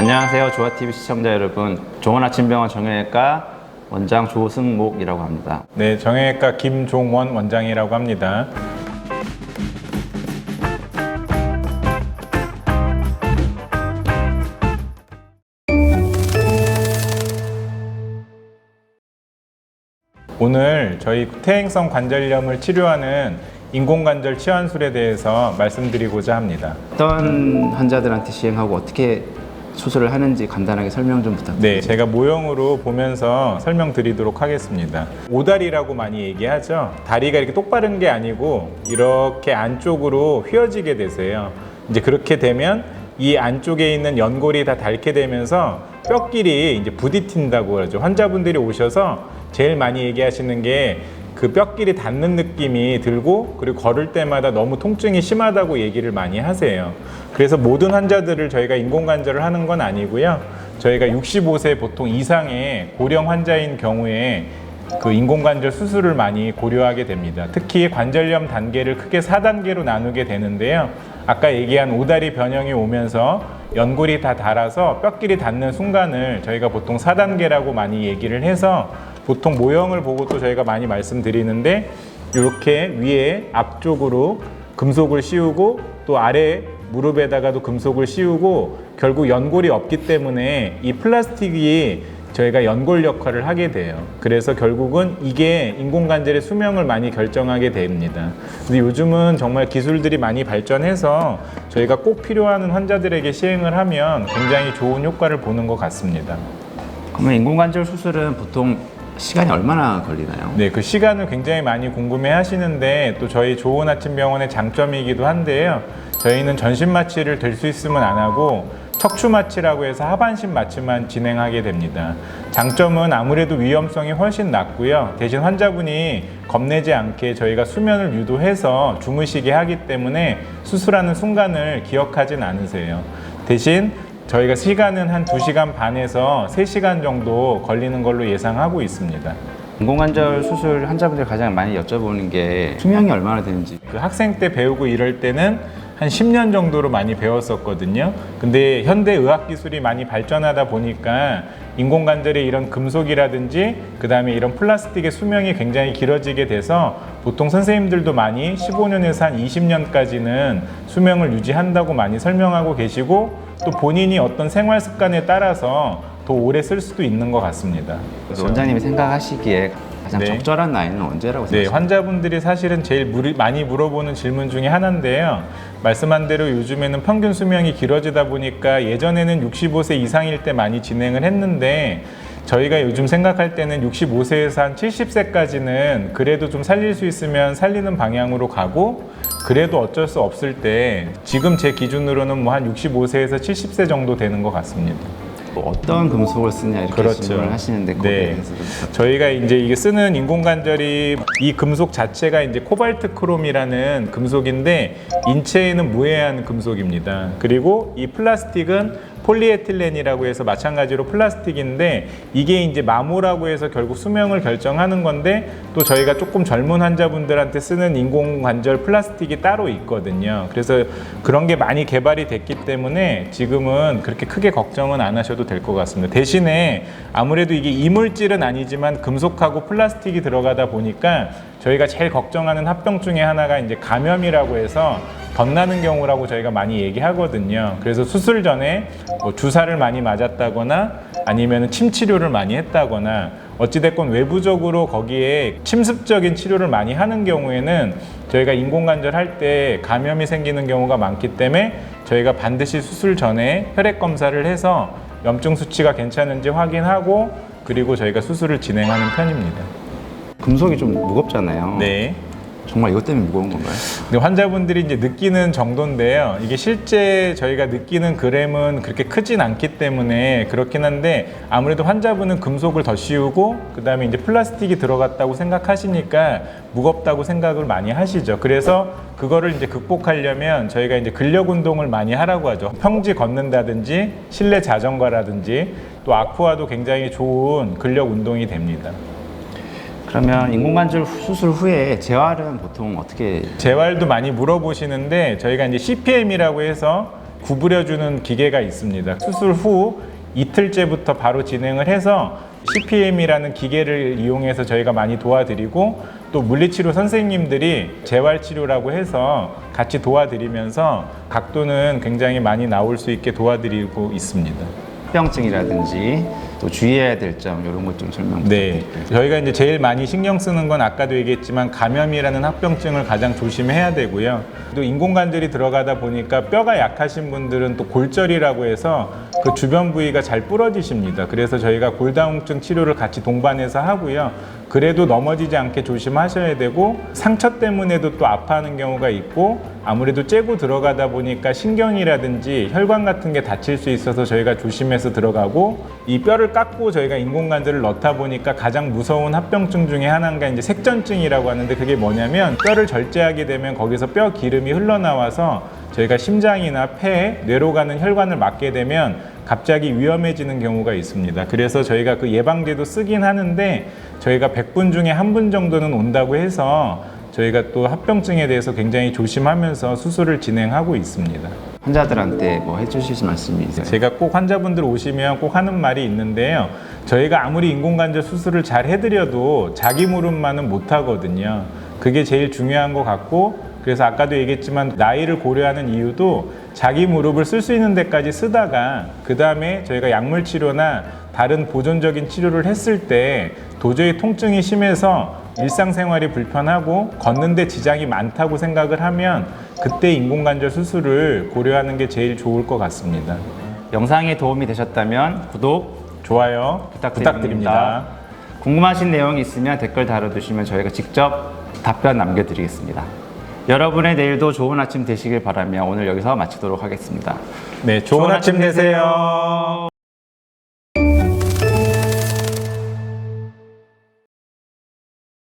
안녕하세요. 조아TV 시청자 여러분. 종원아침병원 정형외과 원장 조승목이라고 합니다. 네, 정형외과 김종원 원장이라고 합니다. 오늘 저희 퇴행성 관절염을 치료하는 인공관절 치환술에 대해서 말씀드리고자 합니다. 어떤 환자들한테 시행하고 어떻게 수술을 하는지 간단하게 설명 좀 부탁드립니다. 네, 제가 모형으로 보면서 설명드리도록 하겠습니다. 오다리라고 많이 얘기하죠. 다리가 이렇게 똑바른 게 아니고 이렇게 안쪽으로 휘어지게 되세요. 이제 그렇게 되면 이 안쪽에 있는 연골이 다 닳게 되면서 뼈끼리 이제 부딪힌다고 그러죠. 환자분들이 오셔서 제일 많이 얘기하시는 게 그 뼈끼리 닿는 느낌이 들고, 그리고 걸을 때마다 너무 통증이 심하다고 얘기를 많이 하세요. 그래서 모든 환자들을 저희가 인공관절을 하는 건 아니고요. 저희가 65세 보통 이상의 고령 환자인 경우에 그 인공관절 수술을 많이 고려하게 됩니다. 특히 관절염 단계를 크게 4단계로 나누게 되는데요. 아까 얘기한 오다리 변형이 오면서 연골이 다 닳아서 뼈끼리 닿는 순간을 저희가 보통 4단계라고 많이 얘기를 해서 보통 모형을 보고 또 저희가 많이 말씀드리는데, 이렇게 위에 앞쪽으로 금속을 씌우고 또 아래 무릎에다가도 금속을 씌우고, 결국 연골이 없기 때문에 이 플라스틱이 저희가 연골 역할을 하게 돼요. 그래서 결국은 이게 인공관절의 수명을 많이 결정하게 됩니다. 근데 요즘은 정말 기술들이 많이 발전해서 저희가 꼭 필요한 환자들에게 시행을 하면 굉장히 좋은 효과를 보는 것 같습니다. 그러면 인공관절 수술은 보통 시간이 얼마나 걸리나요? 네, 그 시간을 굉장히 많이 궁금해 하시는데, 또 저희 조은아침병원의 장점이기도 한데요. 저희는 전신 마취를 될 수 있으면 안 하고 척추 마취라고 해서 하반신 마취만 진행하게 됩니다. 장점은 아무래도 위험성이 훨씬 낮고요. 대신 환자분이 겁내지 않게 저희가 수면을 유도해서 주무시게 하기 때문에 수술하는 순간을 기억하진 않으세요. 대신 저희가 시간은 한 2시간 반에서 3시간 정도 걸리는 걸로 예상하고 있습니다. 인공관절 수술 환자분들 가장 많이 여쭤보는 게 수명이 얼마나 되는지. 그 학생 때 배우고 이럴 때는 한 10년 정도로 많이 배웠었거든요. 근데 현대 의학 기술이 많이 발전하다 보니까 인공관절의 이런 금속이라든지 그 다음에 이런 플라스틱의 수명이 굉장히 길어지게 돼서 보통 선생님들도 많이 15년에서 한 20년까지는 수명을 유지한다고 많이 설명하고 계시고, 또 본인이 어떤 생활 습관에 따라서 더 오래 쓸 수도 있는 것 같습니다. 그래서 원장님이 생각하시기에 가장 네. 적절한 나이는 언제라고 네, 생각하세요? 환자분들이 사실은 제일 많이 물어보는 질문 중에 하나인데요. 말씀한 대로 요즘에는 평균 수명이 길어지다 보니까 예전에는 65세 이상일 때 많이 진행을 했는데, 저희가 요즘 생각할 때는 65세에서 한 70세까지는 그래도 좀 살릴 수 있으면 살리는 방향으로 가고, 그래도 어쩔 수 없을 때 지금 제 기준으로는 뭐 한 65세에서 70세 정도 되는 것 같습니다. 어떤 금속을 쓰냐 이렇게 그렇죠. 질문을 하시는데 거기에 네. 대해서 좀 부탁드립니다. 저희가 이제 이게 쓰는 인공관절이 이 금속 자체가 이제 코발트 크롬이라는 금속인데 인체에는 무해한 금속입니다. 그리고 이 플라스틱은 폴리에틸렌이라고 해서 마찬가지로 플라스틱인데, 이게 이제 마모라고 해서 결국 수명을 결정하는 건데, 또 저희가 조금 젊은 환자분들한테 쓰는 인공관절 플라스틱이 따로 있거든요. 그래서 그런 게 많이 개발이 됐기 때문에 지금은 그렇게 크게 걱정은 안 하셔도 될 것 같습니다. 대신에 아무래도 이게 이물질은 아니지만 금속하고 플라스틱이 들어가다 보니까 저희가 제일 걱정하는 합병 중에 하나가 이제 감염이라고 해서 덧나는 경우라고 저희가 많이 얘기하거든요. 그래서 수술 전에 뭐 주사를 많이 맞았다거나 아니면 침 치료를 많이 했다거나 어찌됐건 외부적으로 거기에 침습적인 치료를 많이 하는 경우에는 저희가 인공관절 할 때 감염이 생기는 경우가 많기 때문에 저희가 반드시 수술 전에 혈액 검사를 해서 염증 수치가 괜찮은지 확인하고, 그리고 저희가 수술을 진행하는 편입니다. 금속이 좀 무겁잖아요. 네. 정말 이것 때문에 무거운 건가요? 근데 환자분들이 이제 느끼는 정도인데요. 이게 실제 저희가 느끼는 그램은 그렇게 크진 않기 때문에 그렇긴 한데, 아무래도 환자분은 금속을 더 씌우고 그 다음에 이제 플라스틱이 들어갔다고 생각하시니까 무겁다고 생각을 많이 하시죠. 그래서 그거를 이제 극복하려면 저희가 이제 근력 운동을 많이 하라고 하죠. 평지 걷는다든지 실내 자전거라든지, 또 아쿠아도 굉장히 좋은 근력 운동이 됩니다. 그러면 인공관절 수술 후에 재활은 보통 어떻게? 재활도 많이 물어보시는데, 저희가 이제 CPM이라고 해서 구부려주는 기계가 있습니다. 수술 후 이틀째부터 바로 진행을 해서 CPM이라는 기계를 이용해서 저희가 많이 도와드리고, 또 물리치료 선생님들이 재활치료라고 해서 같이 도와드리면서 각도는 굉장히 많이 나올 수 있게 도와드리고 있습니다. 합병증이라든지 또 주의해야 될 점 이런 것 좀 설명 네, 부탁드릴게요. 저희가 이제 제일 많이 신경 쓰는 건 아까도 얘기했지만 감염이라는 합병증을 가장 조심해야 되고요. 또 인공관절이 들어가다 보니까 뼈가 약하신 분들은 또 골절이라고 해서 그 주변 부위가 잘 부러지십니다. 그래서 저희가 골다공증 치료를 같이 동반해서 하고요. 그래도 넘어지지 않게 조심하셔야 되고, 상처 때문에도 또 아파하는 경우가 있고, 아무래도 째고 들어가다 보니까 신경이라든지 혈관 같은 게 다칠 수 있어서 저희가 조심해서 들어가고, 이 뼈를 깎고 저희가 인공관절을 넣다 보니까 가장 무서운 합병증 중에 하나가 이제 색전증이라고 하는데, 그게 뭐냐면 뼈를 절제하게 되면 거기서 뼈 기름이 흘러나와서 저희가 심장이나 폐, 뇌로 가는 혈관을 막게 되면 갑자기 위험해지는 경우가 있습니다. 그래서 저희가 그 예방제도 쓰긴 하는데, 저희가 100분 중에 1분 정도는 온다고 해서 저희가 또 합병증에 대해서 굉장히 조심하면서 수술을 진행하고 있습니다. 환자들한테 뭐 해주실 말씀이 있어요? 제가 꼭 환자분들 오시면 꼭 하는 말이 있는데요. 저희가 아무리 인공관절 수술을 잘 해드려도 자기 무릎만은 못 하거든요. 그게 제일 중요한 것 같고, 그래서 아까도 얘기했지만 나이를 고려하는 이유도 자기 무릎을 쓸 수 있는 데까지 쓰다가 그 다음에 저희가 약물 치료나 다른 보존적인 치료를 했을 때 도저히 통증이 심해서 일상생활이 불편하고 걷는데 지장이 많다고 생각을 하면 그때 인공관절 수술을 고려하는 게 제일 좋을 것 같습니다. 영상이 도움이 되셨다면 구독, 좋아요 부탁드립니다. 궁금하신 내용이 있으면 댓글 달아주시면 저희가 직접 답변 남겨드리겠습니다. 여러분의 내일도 좋은 아침 되시길 바라며 오늘 여기서 마치도록 하겠습니다. 네, 좋은 아침 되세요.